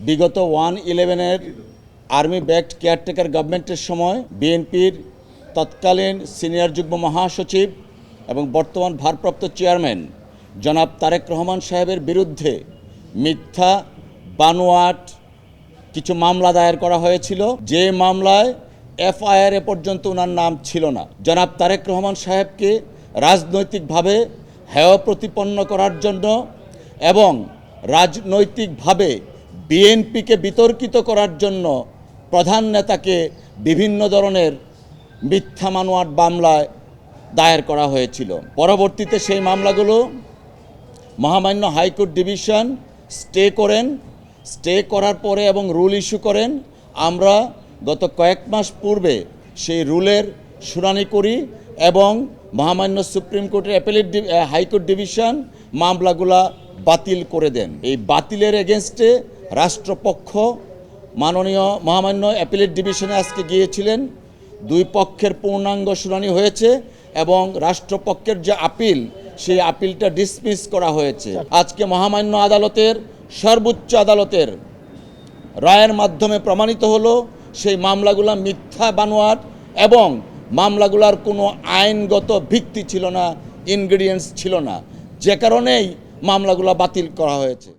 বিগত 1/11-এর army backed caretaker গভর্নমেন্টের সময় বিএনপির তৎকালীন সিনিয়র যুগ্ম মহাসচিব এবং বর্তমান ভারপ্রাপ্ত চেয়ারম্যান জনাব তারেক রহমান সাহেবের বিরুদ্ধে মিথ্যা বানোয়াট কিছু মামলা দায়ের করা হয়েছিল, যে মামলায় এফআইআর পর্যন্ত ওনার নাম ছিল না। জনাব তারেক রহমান সাহেবকে রাজনৈতিকভাবে হেয় প্রতিপন্ন করার জন্য এবং রাজনৈতিকভাবে বিএনপিকে বিতর্কিত করার জন্য প্রধান নেতাকে বিভিন্ন ধরনের মিথ্যা বানোয়াট মামলায় দায়ের করা হয়েছিল। পরবর্তীতে সেই মামলাগুলো মহামান্য হাইকোর্ট ডিভিশন স্টে করার পরে এবং রুল ইস্যু করেন। আমরা গত কয়েক মাস পূর্বে সেই রুলের শুনানি করি এবং মহামান্য সুপ্রিম কোর্টের হাইকোর্ট ডিভিশন মামলাগুলা বাতিল করে দেন। এই বাতিলের এগেনস্টে রাষ্ট্রপক্ষ মাননীয় মহামান্য অ্যাপিলেট ডিভিশনে আজকে গিয়েছিলেন। দুই পক্ষের পূর্ণাঙ্গ শুনানি হয়েছে এবং রাষ্ট্রপক্ষের যে আপিল, সেই আপিলটা ডিসমিস করা হয়েছে। আজকে মহামান্য আদালতের সর্বোচ্চ আদালতের রায়ের মাধ্যমে প্রমাণিত হলো সেই মামলাগুলা মিথ্যা বানোয়াট এবং মামলাগুলার কোনো আইনগত ভিত্তি ছিল না, ইনগ্রেডিয়েন্টস ছিল না, যে কারণেই মামলাগুলা বাতিল করা হয়েছে।